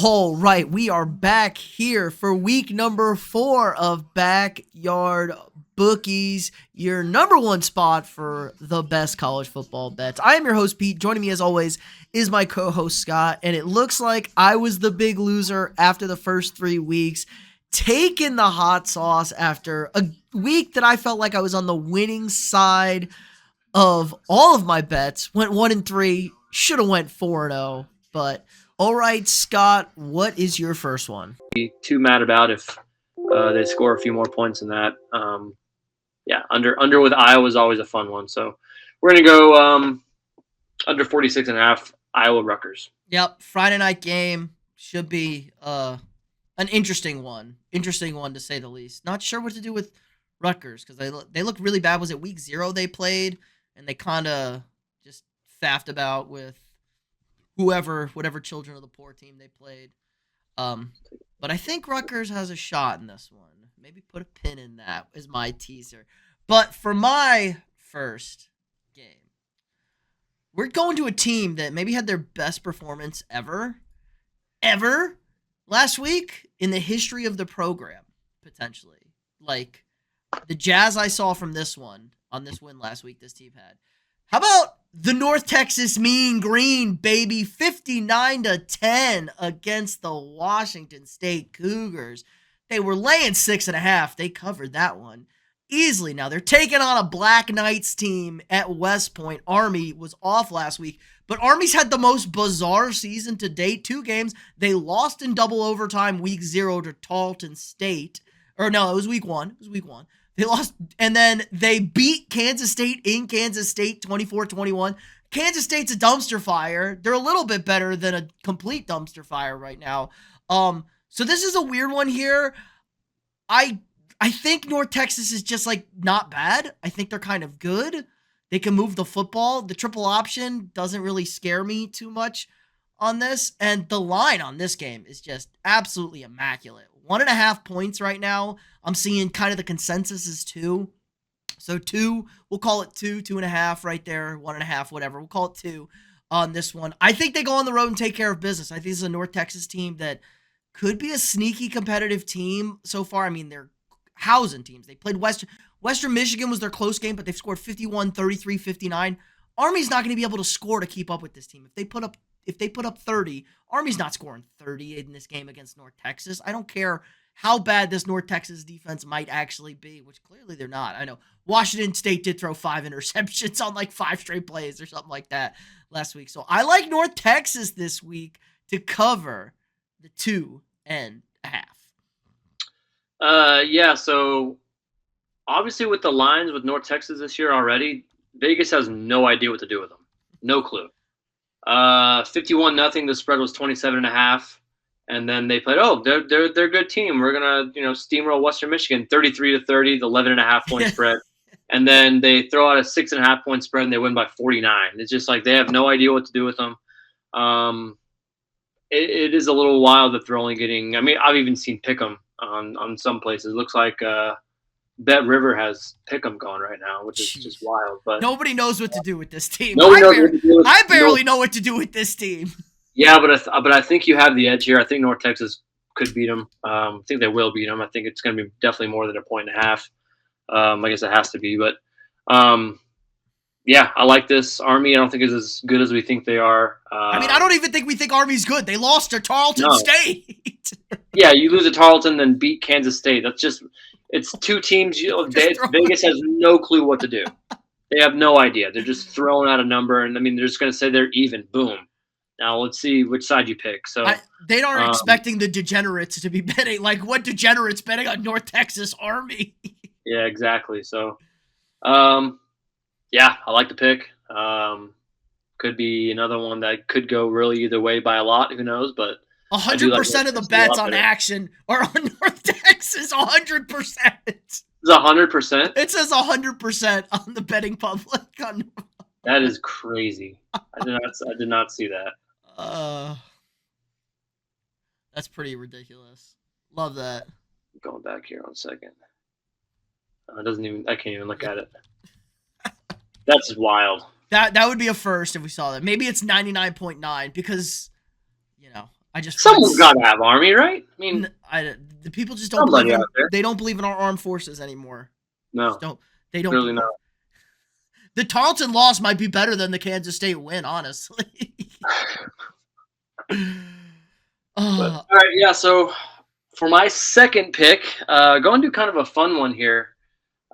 All right, we are back here for week number 4 of Backyard Bookies, your number one spot for the best college football bets. I am your host, Pete. Joining me, as always, is my co-host, Scott, and it looks like I was the big loser after the first 3 weeks, taking the hot sauce after a week that I felt like I was on the winning side of all of my bets. Went 1-3, should have went 4-0, but all right, Scott, what is your first one? Too mad about if they score a few more points than that. Under with Iowa is always a fun one. So we're going to go under 46.5, Iowa Rutgers. Yep, Friday night game should be an interesting one. Interesting one, to say the least. Not sure what to do with Rutgers because they look really bad. Was it week 0 they played? And they kind of just faffed about with whatever children of the poor team they played. But I think Rutgers has a shot in this one. Maybe put a pin in that as my teaser. But for my first game, we're going to a team that maybe had their best performance ever last week in the history of the program, potentially. Like the Jazz I saw from this one, on this win last week this team had. How about the North Texas Mean Green, baby, 59-10 against the Washington State Cougars. They were laying 6.5. They covered that one easily. Now they're taking on a Black Knights team at West Point. Army was off last week, but Army's had the most bizarre season to date. 2 games. They lost in double overtime week 0 to Tarleton State. Or no, it was week 1. They lost, and then they beat Kansas State in Kansas State 24-21. Kansas State's a dumpster fire. They're a little bit better than a complete dumpster fire right now. So this is a weird one here. I think North Texas is just like not bad. I think they're kind of good. They can move the football. The triple option doesn't really scare me too much on this. And the line on this game is just absolutely immaculate. 1.5 points right now. I'm seeing kind of the consensus is 2. So 2, we'll call it 2.5 right there, 1.5, whatever. We'll call it 2 on this one. I think they go on the road and take care of business. I think this is a North Texas team that could be a sneaky competitive team so far. I mean, they're housing teams. They played Western Michigan was their close game, but they've scored 51, 33, 59. Army's not going to be able to score to keep up with this team. If they put up 30, Army's not scoring 30 in this game against North Texas. I don't care how bad this North Texas defense might actually be, which clearly they're not. I know Washington State did throw 5 interceptions on like 5 straight plays or something like that last week. So I like North Texas this week to cover the 2.5. So obviously with the lines with North Texas this year already, Vegas has no idea what to do with them. No clue. 51-0. The spread was 27.5, and then they played. Oh, they're a good team. We're gonna steamroll Western Michigan 33-30, the 11.5 point spread, and then they throw out a 6.5 point spread and they win by 49. It's just like they have no idea what to do with them. It is a little wild that they're only getting. I mean, I've even seen Pick'em on some places. It looks like Bet River has Pick'em going right now, which is just wild. But nobody knows what to do with this team. I barely know what to do with this team. Yeah, but I think you have the edge here. I think North Texas could beat them. I think they will beat them. I think it's going to be definitely more than 1.5. I guess it has to be. But I like this. Army, I don't think is as good as we think they are. I don't even think we think Army's good. They lost to Tarleton State. Yeah, you lose to Tarleton, then beat Kansas State. That's just – it's 2 teams. Vegas has no clue what to do. They have no idea. They're just throwing out a number, and they're just going to say they're even. Boom. Now let's see which side you pick. So they aren't expecting the degenerates to be betting. Like, what degenerates betting on North Texas Army? Yeah, exactly. So, I like the pick. Could be another one that could go really either way by a lot. Who knows? But 100% of the bets on action are on North Texas. 100%. It's 100%. It says 100% on the betting public. That is crazy. I did not see that. That's pretty ridiculous. Love that. Going back here 1 second. I can't even look at it. That's just wild. That would be a first if we saw that. Maybe it's 99.9 because, Someone's got to have Army, right? I mean, the people just don't believe in. They don't believe in our armed forces anymore. No, they don't. Clearly not. The Tarleton loss might be better than the Kansas State win, honestly. All right, yeah. So for my second pick, going to kind of a fun one here.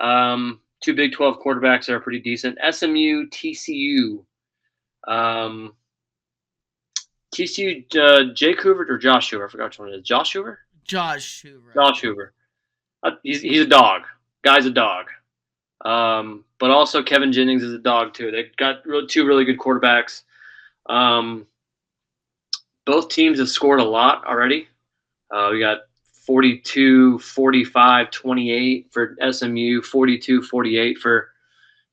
Two Big 12 quarterbacks that are pretty decent. SMU, TCU. TCU, Jake Hoover or Josh Hoover? I forgot which one it is. Josh Hoover? Josh Hoover. Josh Hoover. He's a dog. Guy's a dog. But also Kevin Jennings is a dog too. They've got two really good quarterbacks. Both teams have scored a lot already. We got 42, 45, 28 for SMU, 42, 48 for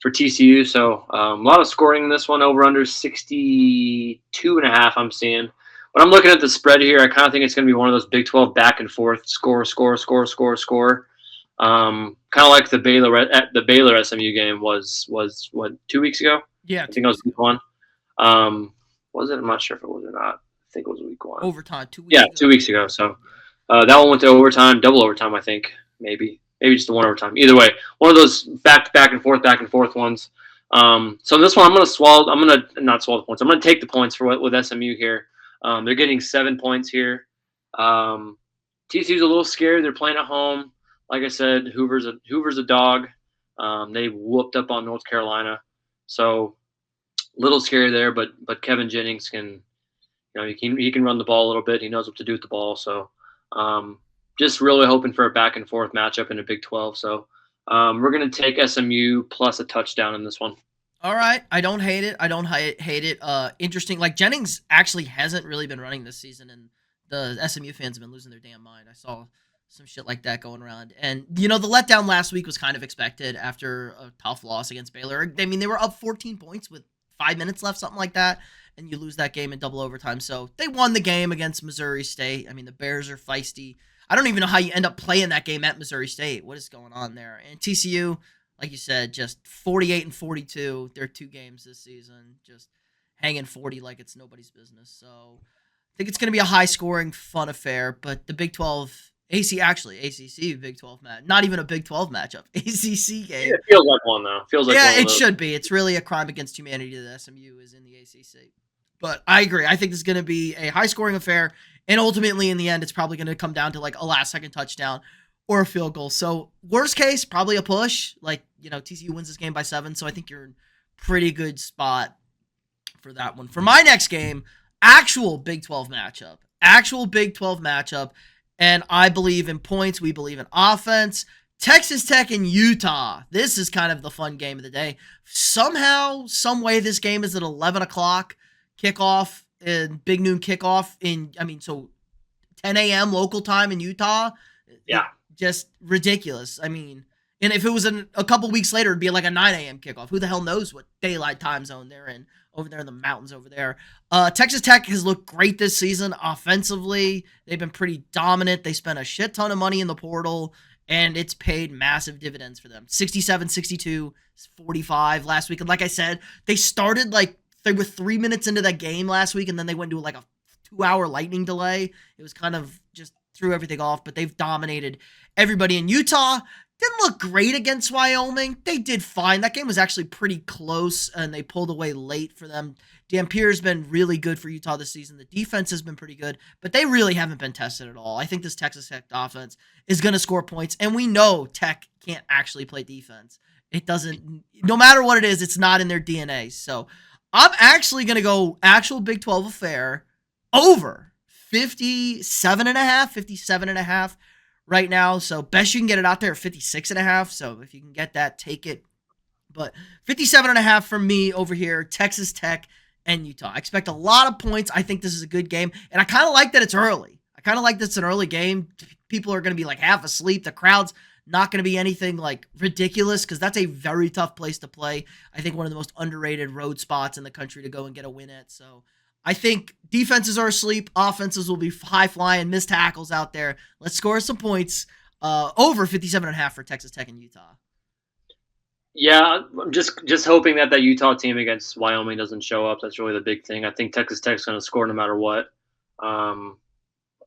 TCU. So a lot of scoring in this one, over under 62.5 I'm seeing. When I'm looking at the spread here, I kind of think it's going to be one of those Big 12 back and forth, score. Kind of like the Baylor SMU game was what, 2 weeks ago? Yeah, I think it was week 1. Was it? I'm not sure if it was or not. I think it was week 1. Overtime, 2 weeks ago. 2 weeks ago. So that one went to overtime, double overtime, I think. Maybe just the one overtime. Either way, one of those back and forth ones. So this one, I'm gonna not swallow the points. I'm gonna take the points with SMU here. They're getting 7 points here. TCU's a little scared. They're playing at home. Like I said, Hoover's a dog. They whooped up on North Carolina, so a little scary there. But Kevin Jennings can, he can run the ball a little bit. He knows what to do with the ball. So just really hoping for a back and forth matchup in the Big 12. So we're gonna take SMU plus a touchdown in this one. All right, I don't hate it. Interesting. Like, Jennings actually hasn't really been running this season, and the SMU fans have been losing their damn mind. I saw some shit like that going around. And, the letdown last week was kind of expected after a tough loss against Baylor. I mean, they were up 14 points with 5 minutes left, something like that, and you lose that game in double overtime. So they won the game against Missouri State. I mean, the Bears are feisty. I don't even know how you end up playing that game at Missouri State. What is going on there? And TCU, like you said, just 48 and 42. Their 2 games this season, just hanging 40 like it's nobody's business. So I think it's going to be a high-scoring, fun affair. But the Big 12, ACC Big 12 match, not even a Big 12 matchup, ACC game. Yeah, it feels like one though. It should be. It's really a crime against humanity that SMU is in the ACC. But I agree. I think this is going to be a high-scoring affair, and ultimately, in the end, it's probably going to come down to like a last-second touchdown or a field goal. So worst case, probably a push. Like, TCU wins this game by 7, so I think you're in pretty good spot for that one. For my next game, actual Big 12 matchup, and I believe in points. We believe in offense. Texas Tech and Utah. This is kind of the fun game of the day. Somehow, some way, this game is at 11 o'clock kickoff, and big noon kickoff so 10 a.m. local time in Utah. Yeah. Just ridiculous. I mean, and if it was a couple weeks later, it'd be like a 9 a.m. kickoff. Who the hell knows what daylight time zone they're in over there in the mountains over there. Texas Tech has looked great this season offensively. They've been pretty dominant. They spent a shit ton of money in the portal, and it's paid massive dividends for them. 67, 62, 45 last week. And like I said, they started they were 3 minutes into that game last week, and then they went into like a 2-hour lightning delay. It was kind of just threw everything off, but they've dominated everybody in Utah. Didn't look great against Wyoming. They did fine. That game was actually pretty close, and they pulled away late for them. Dampier's been really good for Utah this season. The defense has been pretty good, but they really haven't been tested at all. I think this Texas Tech offense is going to score points, and we know Tech can't actually play defense. It doesn't, no matter what it is, it's not in their DNA. So I'm actually going to go actual Big 12 affair over 57.5 right now. So best you can get it out there at 56.5. So if you can get that, take it. But 57.5 from me over here, Texas Tech and Utah. I expect a lot of points. I think this is a good game. And I kind of like that it's early. I kind of like that it's an early game. People are going to be like half asleep. The crowd's not going to be anything like ridiculous, because that's a very tough place to play. I think one of the most underrated road spots in the country to go and get a win at. So I think defenses are asleep. Offenses will be high-flying, missed tackles out there. Let's score some points. Over 57.5 for Texas Tech and Utah. Yeah, I'm just hoping that Utah team against Wyoming doesn't show up. That's really the big thing. I think Texas Tech's going to score no matter what.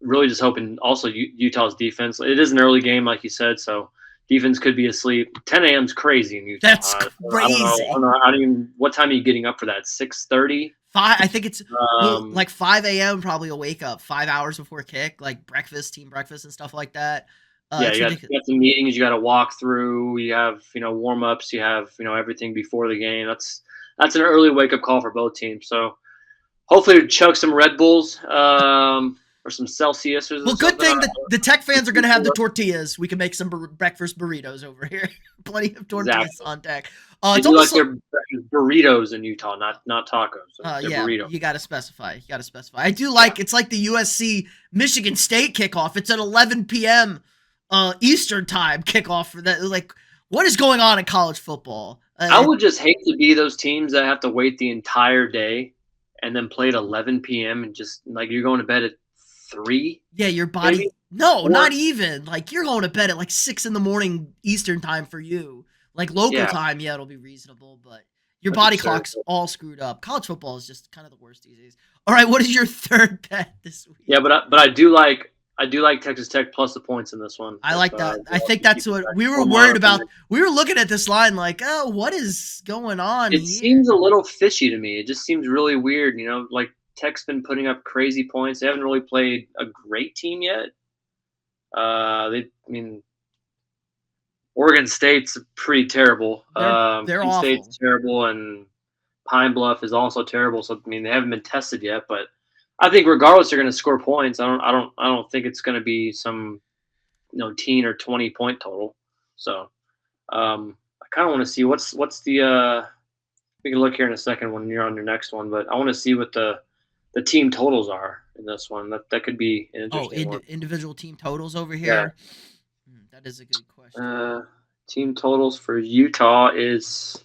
really just hoping also Utah's defense. It is an early game, like you said, so defense could be asleep. 10 a.m. is crazy in Utah. That's I don't know. I crazy. don't know. I don't even. What time are you getting up for that? 6:30. I think it's Um, like 5 a.m. probably a wake up 5 hours before kick, like breakfast, team breakfast, and stuff like that. yeah, It's ridiculous. you got some meetings you got to walk through. You have warm ups. You have everything before the game. That's an early wake up call for both teams. So hopefully chug some Red Bulls or some Celsius or Well, good something. thing that the Tech fans are going to have the tortillas. We can make some breakfast burritos over here. Plenty of tortillas Exactly. on deck. They It's do like almost their burritos in Utah, not tacos. So they're yeah, burritos. you got to specify. You got to specify. I do like it's like the USC Michigan State kickoff. It's at 11 p.m. Eastern time kickoff for that. Like, what is going on in college football? I would just hate to be those teams that have to wait the entire day and then play at 11 p.m. and just like you're going to bed at 3. Yeah, your body. Maybe? No, Or- not even. Like you're going to bed at like 6 a.m. Eastern time for you. Like local time, yeah, it'll be reasonable, but your That's body absurd. clock's all screwed up. College football is just kind of the worst these days. All right, what is your third bet this week? Yeah, but I do like Texas Tech plus the points in this one. I like that. I think that's what we were worried about. We were looking at this line like, oh, what is going on It here? seems a little fishy to me. It just seems really weird. Like Tech's been putting up crazy points. They haven't really played a great team yet. Oregon State's pretty terrible. They're Penn awful. State's terrible, and Pine Bluff is also terrible. So they haven't been tested yet. But I think regardless, they're going to score points. I don't think it's going to be some teen or 20 point total. So I kind of want to see what's the. We can look here in a second when you're on your next one, but I want to see what the team totals are in this one. That could be an interesting one. Individual team totals over here. Yeah. That is a good question. Team totals for Utah is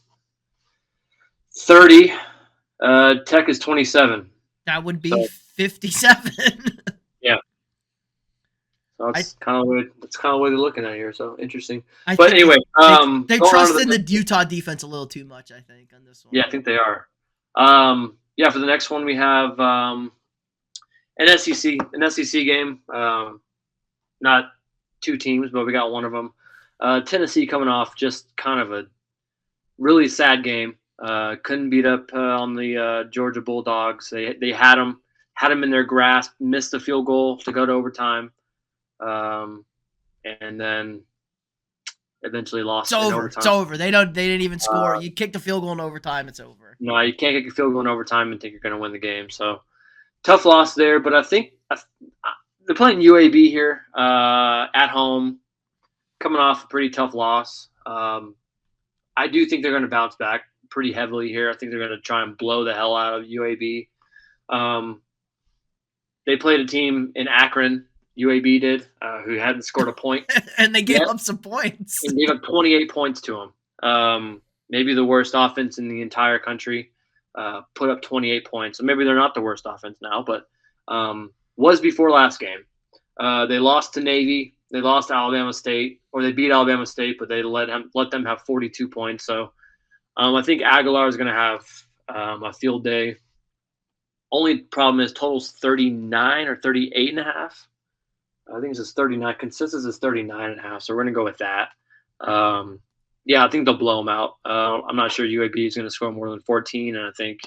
30. Tech is 27. That would be 57. Yeah. So that's kind of the way they're looking at it here. So interesting. But anyway, they trust in the Utah defense a little too much, I think, on this one. Yeah, I think they are. For the next one we have an SEC game. Not two teams, but we got one of them. Tennessee coming off just kind of a really sad game. Couldn't beat up on the Georgia Bulldogs. They had them in their grasp. Missed the field goal to go to overtime, and then eventually lost. It's over. It's over. They didn't even score. You kick the field goal in overtime. It's over. No, you can't kick a field goal in overtime and think you're going to win the game. So tough loss there. But I think they're playing UAB here at home, coming off a pretty tough loss. I do think they're going to bounce back pretty heavily here. I think they're going to try and blow the hell out of UAB. They played a team in Akron, UAB did, who hadn't scored a point. And they gave up some points. And gave up 28 points to them. Maybe the worst offense in the entire country. Put up 28 points. So maybe they're not the worst offense now, but was before last game. They lost to Navy. They lost to Alabama State, or they beat Alabama State, but they let them have 42 points. So I think Aguilar is going to have a field day. Only problem is total's 39 or 38 and a half. I think it says 39. Consensus is 39 and a half, so we're going to go with that. I think they'll blow them out. I'm not sure UAB is going to score more than 14, and I think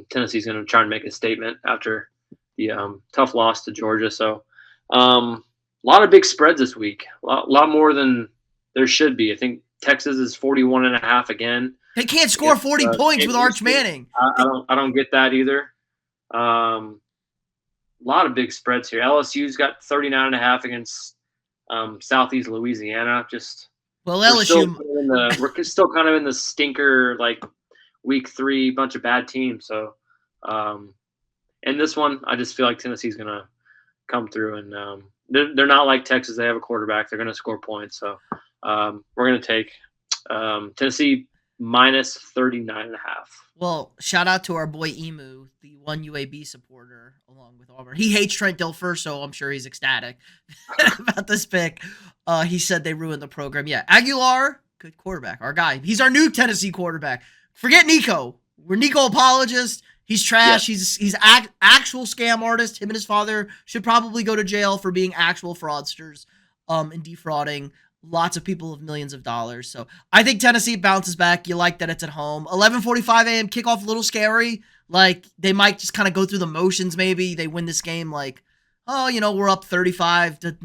Tennessee's going to try and make a statement after the tough loss to Georgia. So a lot of big spreads this week, a lot more than there should be. I think Texas is 41 and a half again. They can't score 40 points with Arch Manning. I don't get that either. A lot of big spreads here. LSU's got 39 and a half against Southeast Louisiana. LSU. We're still kind of in the stinker, like week 3, bunch of bad teams. So, in this one, I just feel like Tennessee's gonna come through, and they're not like Texas. They have a quarterback. They're gonna score points. So, we're gonna take Tennessee minus 39 and a half. Well, shout out to our boy Emu, the one UAB supporter, along with Auburn. He hates Trent Dilfer, so I'm sure he's ecstatic about this pick. He said they ruined the program. Yeah, Aguilar, good quarterback. Our guy. He's our new Tennessee quarterback. Forget Nico. We're Nico apologists. He's trash. He's actual scam artist. Him and his father should probably go to jail for being actual fraudsters, and defrauding lots of people of millions of dollars. So I think Tennessee bounces back. You like that it's at home. 11:45 a.m. kickoff, a little scary. Like they might just kind of go through the motions. Maybe they win this game like, oh, we're up 35-0.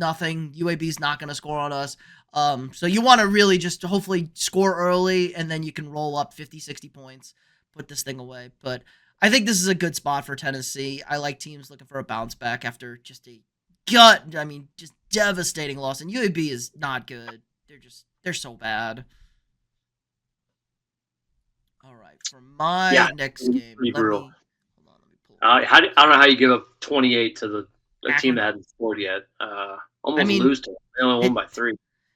UAB's not going to score on us. So you want to really just hopefully score early, and then you can roll up 50, 60 points, put this thing away. But I think this is a good spot for Tennessee. I like teams looking for a bounce back after just a just devastating loss. And UAB is not good. They're so bad. All right, for my next game, pretty brutal. pull I don't know how you give up 28 to a team that hasn't scored yet. Almost lose to them. They only won by 3.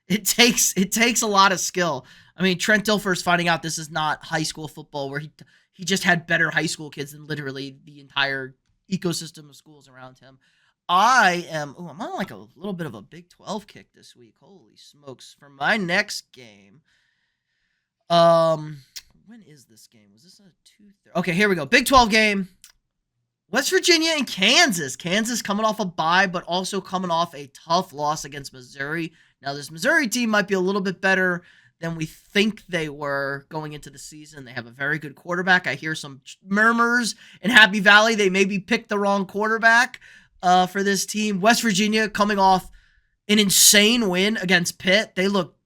It takes a lot of skill. I mean, Trent Dilfer's finding out this is not high school football where he just had better high school kids than literally the entire ecosystem of schools around him. I'm on like a little bit of a Big 12 kick this week. Holy smokes. For my next game, when is this game? Was this a 2:30? Okay, here we go. Big 12 game. West Virginia and Kansas. Kansas coming off a bye, but also coming off a tough loss against Missouri. Now, this Missouri team might be a little bit better than we think they were going into the season. They have a very good quarterback. I hear some murmurs in Happy Valley. They maybe picked the wrong quarterback for this team. West Virginia coming off an insane win against Pitt. They look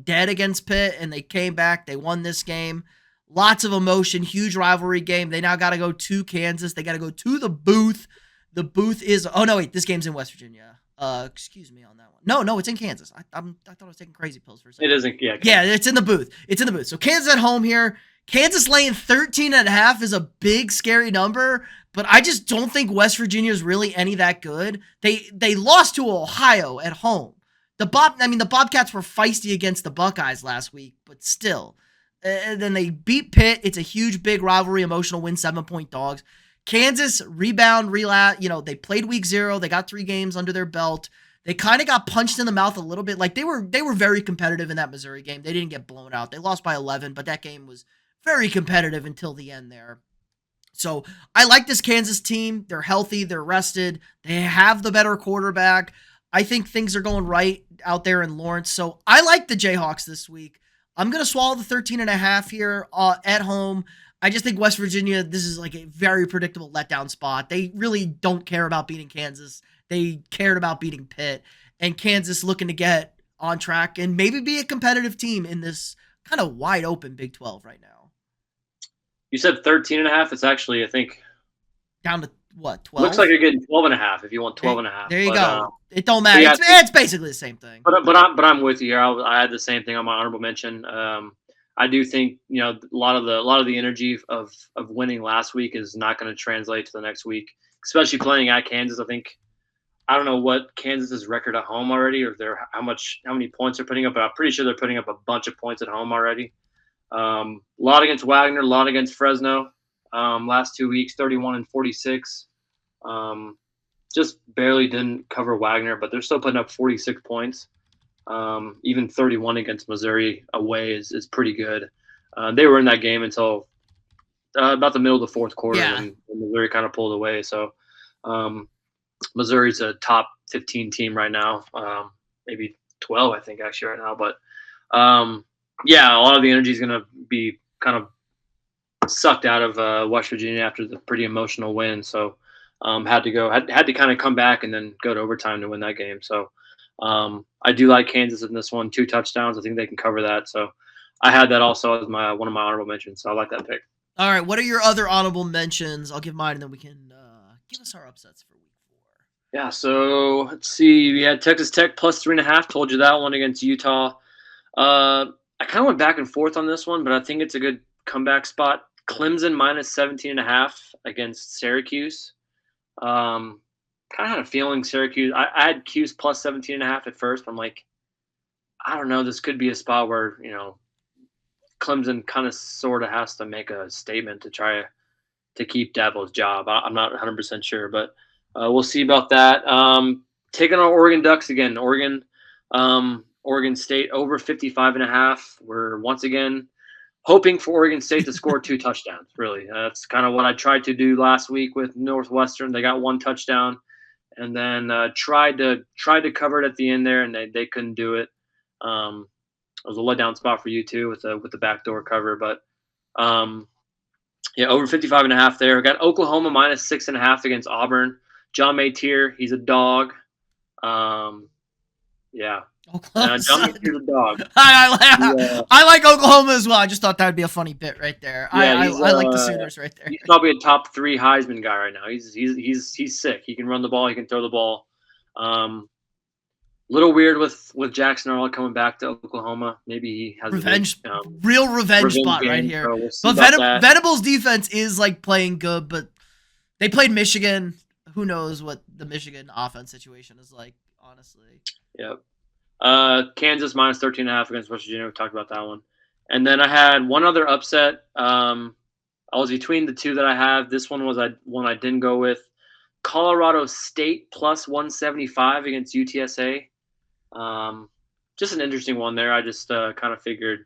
dead against Pitt, and they came back. They won this game. Lots of emotion, huge rivalry game. They now got to go to Kansas. They got to go to the booth. The booth is this game's in West Virginia. Excuse me on that one. No, it's in Kansas. I thought I was taking crazy pills for a second. It isn't. Yeah. Yeah, it's in the booth. So Kansas at home here. Kansas laying 13.5 is a big, scary number, but I just don't think West Virginia is really any that good. They lost to Ohio at home. The Bobcats were feisty against the Buckeyes last week, but still. And then they beat Pitt. It's a huge, big rivalry, emotional win, 7-point dogs. Kansas rebound, they played week 0. They got 3 games under their belt. They kind of got punched in the mouth a little bit. Like they were very competitive in that Missouri game. They didn't get blown out. They lost by 11, but that game was very competitive until the end there. So I like this Kansas team. They're healthy. They're rested. They have the better quarterback. I think things are going right out there in Lawrence. So I like the Jayhawks this week. I'm going to swallow the 13.5 here at home. I just think West Virginia, this is like a very predictable letdown spot. They really don't care about beating Kansas. They cared about beating Pitt. And Kansas looking to get on track and maybe be a competitive team in this kind of wide open Big 12 right now. You said 13.5. It's actually, I think, down to what, 12? Looks like you're getting 12.5 if you want 12.5. There you go. It don't matter. It's basically the same thing. But I'm with you here. I had the same thing on my honorable mention. I do think a lot of the energy of winning last week is not going to translate to the next week, especially playing at Kansas. I don't know what Kansas's record at home already, or how many points they're putting up, but I'm pretty sure they're putting up a bunch of points at home already. A lot against Wagner, a lot against Fresno. Last 2 weeks, 31 and 46. Just barely didn't cover Wagner, but they're still putting up 46 points. Even 31 against Missouri away is pretty good. They were in that game until about the middle of the fourth quarter, and Missouri kind of pulled away. So Missouri's a top 15 team right now, maybe 12, I think, actually, right now. But a lot of the energy is going to be kind of sucked out of West Virginia after the pretty emotional win. So had to kind of come back and then go to overtime to win that game. So I do like Kansas in this one, 2 touchdowns. I think they can cover that. So I had that also as one of my honorable mentions. So I like that pick. All right. What are your other honorable mentions? I'll give mine, and then we can give us our upsets for week 4. Yeah. So let's see. We had Texas Tech plus 3.5. Told you that one against Utah. I kind of went back and forth on this one, but I think it's a good comeback spot. Clemson minus 17.5 against Syracuse. Kind of had a feeling Syracuse. I had Cuse plus 17.5 at first. I'm like, I don't know. This could be a spot where Clemson kind of sort of has to make a statement to try to keep Dabo's job. I'm not 100% sure, but we'll see about that. Taking on Oregon Ducks again. Oregon State over 55.5. We're once again hoping for Oregon State to score 2 touchdowns. Really, that's kind of what I tried to do last week with Northwestern. They got 1 touchdown, and then tried to cover it at the end there, and they couldn't do it. It was a letdown spot for you too with the backdoor cover, but yeah, over 55.5 there. We got Oklahoma minus 6.5 against Auburn. John Maytier, he's a dog. Yeah. John Maytier's a dog. I like Oklahoma as well. I just thought that would be a funny bit right there. Yeah, I like the Sooners right there. He's probably a top 3 Heisman guy right now. He's sick. He can run the ball. He can throw the ball. Little weird with Jackson Arnold coming back to Oklahoma. Maybe he has real revenge spot game, right here. So but Venables' defense is like playing good, but they played Michigan. Who knows what the Michigan offense situation is like, honestly. Yep. Kansas minus 13.5 against West Virginia. We talked about that one. And then I had one other upset. I was between the 2 that I have. This one was one I didn't go with. Colorado State plus 175 against UTSA. Just an interesting one there. I just kind of figured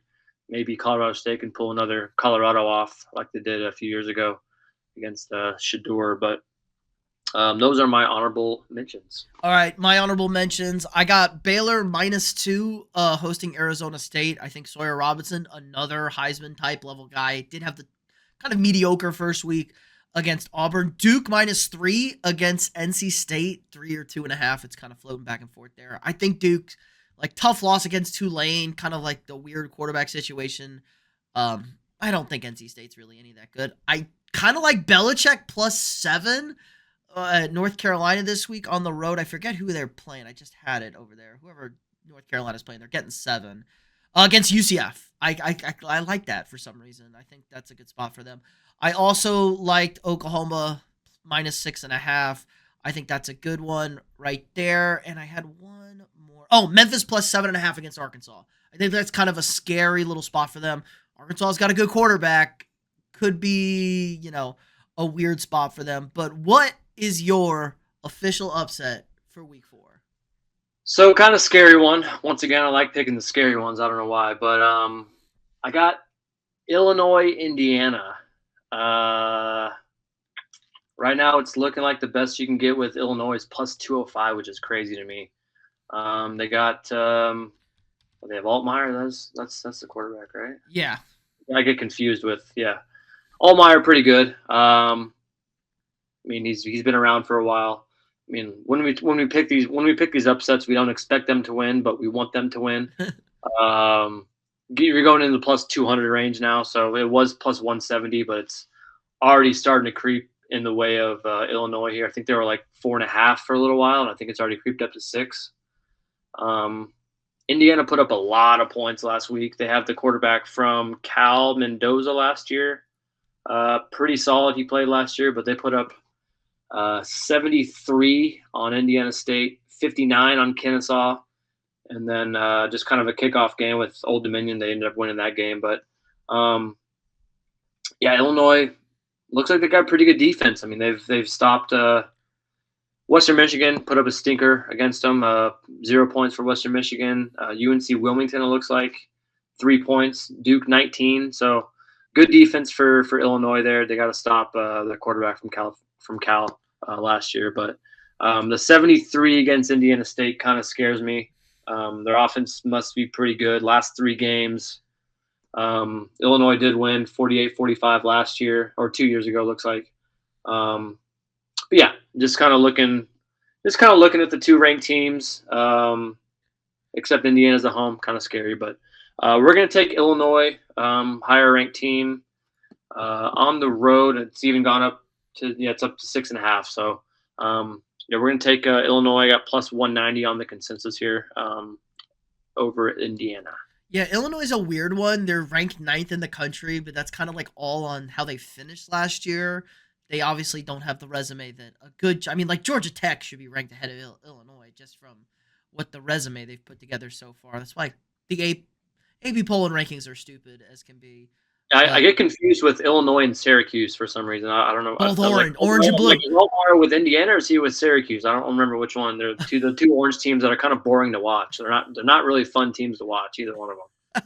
maybe Colorado State can pull another Colorado off like they did a few years ago against Shador. But those are my honorable mentions. All right, my honorable mentions. I got Baylor minus 2 hosting Arizona State. I think Sawyer Robinson, another Heisman type level guy, did have the kind of mediocre first week against Auburn. Duke minus 3 against NC State, 3 or 2.5. It's kind of floating back and forth there. I think Duke, like, tough loss against Tulane, kind of like the weird quarterback situation. I don't think NC State's really any that good. I kind of like Belichick plus 7 at North Carolina this week on the road. I forget who they're playing. I just had it over there. Whoever North Carolina's playing, they're getting 7 against UCF. I like that for some reason. I think that's a good spot for them. I also liked Oklahoma minus 6.5. I think that's a good one right there. And I had one more. Oh, Memphis plus 7.5 against Arkansas. I think that's kind of a scary little spot for them. Arkansas's got a good quarterback. Could be, a weird spot for them. But what is your official upset for week 4? So kind of scary one. Once again, I like picking the scary ones. I don't know why. But I got Illinois, Indiana. Right now, it's looking like the best you can get with Illinois is plus 205, which is crazy to me. They got they have Altmaier. That's the quarterback, right? Yeah. I get confused with Altmaier, pretty good. I mean, he's been around for a while. I mean, when we pick these upsets, we don't expect them to win, but we want them to win. You're going into the plus 200 range now, so it was plus 170, but it's already starting to creep in the way of Illinois here. I think they were like 4.5 for a little while, and I think it's already creeped up to 6. Indiana put up a lot of points last week. They have the quarterback from Cal, Mendoza, last year. Pretty solid. He played last year, but they put up 73 on Indiana State, 59 on Kennesaw, and then just kind of a kickoff game with Old Dominion. They ended up winning that game. But, Illinois looks like they got pretty good defense. I mean, they've stopped Western Michigan, put up a stinker against them, 0 points for Western Michigan. UNC Wilmington, it looks like, 3 points. Duke, 19. So good defense for Illinois there. They got to stop the quarterback from Cal last year. But the 73 against Indiana State kind of scares me. Their offense must be pretty good. Last 3 games, Illinois did win 48-45 last year, or 2 years ago, looks like. But yeah, just kind of looking at the 2 ranked teams, except Indiana's at home, kind of scary. But we're going to take Illinois, higher ranked team, on the road. It's even gone up to it's up to 6.5. So we're going to take Illinois. I got plus 190 on the consensus here over Indiana. Yeah, Illinois is a weird one. They're ranked 9th in the country, but that's kind of like all on how they finished last year. They obviously don't have the resume like Georgia Tech should be ranked ahead of Illinois just from what the resume they've put together so far. That's why the AP poll and rankings are stupid as can be. I get confused with Illinois and Syracuse for some reason. I don't know. Both orange and blue. Like, is Altmaier with Indiana or is he with Syracuse? I don't remember which one. They're the two orange teams that are kind of boring to watch. They're not really fun teams to watch, either one of them.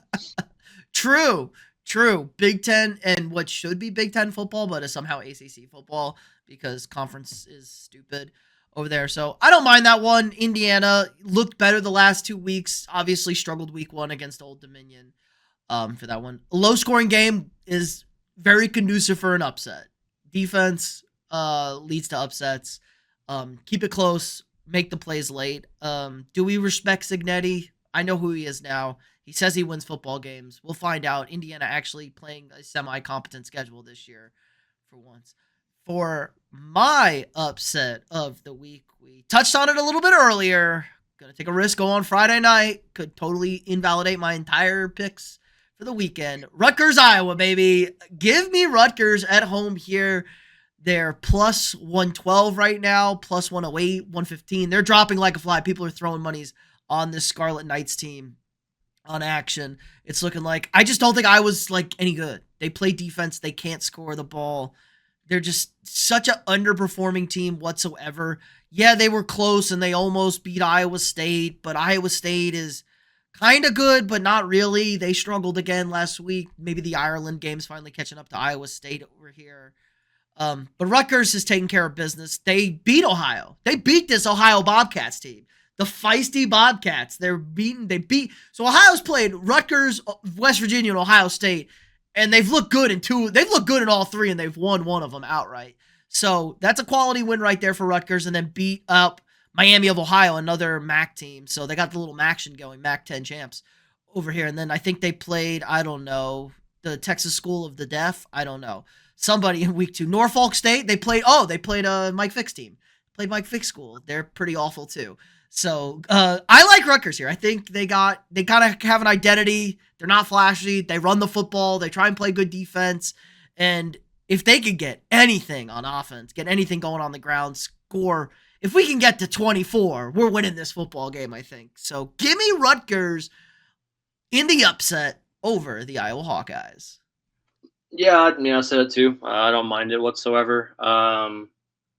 True. True. Big Ten and what should be Big Ten football, but is somehow ACC football because conference is stupid over there. So I don't mind that one. Indiana looked better the last 2 weeks. Obviously struggled week 1 against Old Dominion. For that one, a low scoring game is very conducive for an upset. Defense leads to upsets. Keep it close. Make the plays late. Do we respect Signetti? I know who he is now. He says he wins football games. We'll find out. Indiana actually playing a semi-competent schedule this year for once. For my upset of the week, we touched on it a little bit earlier. Gonna take a risk, go on Friday night. Could totally invalidate my entire picks for the weekend. Rutgers, Iowa, baby. Give me Rutgers at home here. They're plus 112 right now, plus 108, 115. They're dropping like a fly. People are throwing monies on this Scarlet Knights team on action. It's looking like I just don't think Iowa's like any good. They play defense. They can't score the ball. They're just such an underperforming team whatsoever. Yeah, they were close and they almost beat Iowa State, but Iowa State is kind of good, but not really. They struggled again last week. Maybe the Ireland game's finally catching up to Iowa State over here. But Rutgers is taking care of business. They beat Ohio. They beat this Ohio Bobcats team. The feisty Bobcats. They beat. So Ohio's played Rutgers, West Virginia, and Ohio State, and they've looked good in two. They've looked good in all three, and they've won one of them outright. So that's a quality win right there for Rutgers, and then beat up Miami of Ohio, another MAC team. So they got the little MACtion going, MAC 10 champs over here. And then I think they played, I don't know, the Texas School of the Deaf. I don't know. Somebody in week 2. Norfolk State, they played Mike Fick's team. Played Mike Fick's school. They're pretty awful too. So I like Rutgers here. I think they kind of have an identity. They're not flashy. They run the football. They try and play good defense. And if they could get anything on offense, get anything going on the ground, score, if we can get to 24, we're winning this football game, I think. So give me Rutgers in the upset over the Iowa Hawkeyes. Yeah, I said it too. I don't mind it whatsoever.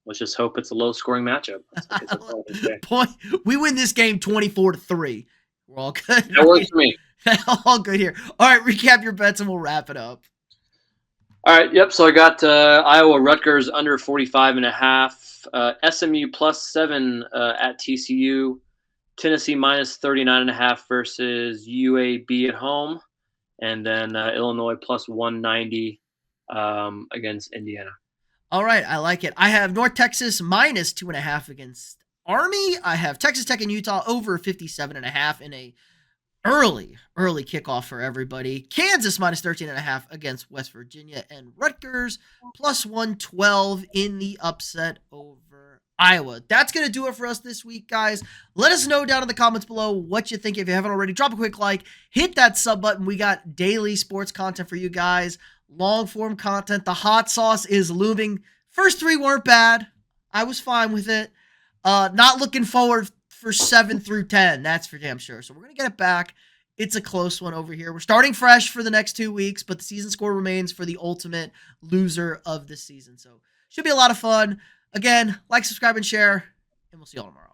Let's just hope it's a low-scoring matchup. Point. We win this game 24-3. We're all good. That works for me. All good here. All right, recap your bets and we'll wrap it up. All right, yep. So I got Iowa Rutgers under 45.5, SMU +7 at TCU, Tennessee -39.5 versus UAB at home, and then Illinois +190 against Indiana. All right, I like it. I have North Texas -2.5 against Army. I have Texas Tech and Utah over 57.5 in a early kickoff for everybody. Kansas -13.5 against West Virginia, and Rutgers +112 in the upset over Iowa. That's going to do it for us this week, guys. Let us know down in the comments below what you think. If you haven't already, drop a quick like, hit that sub button. We got daily sports content for you guys, long form content. The hot sauce is looming. First 3 weren't bad. I was fine with it. Not looking forward for 7 through 10. That's for damn sure. So we're going to get it back. It's a close one over here. We're starting fresh for the next 2 weeks, but the season score remains for the ultimate loser of the season. So should be a lot of fun. Again, like, subscribe, and share, and we'll see you all tomorrow.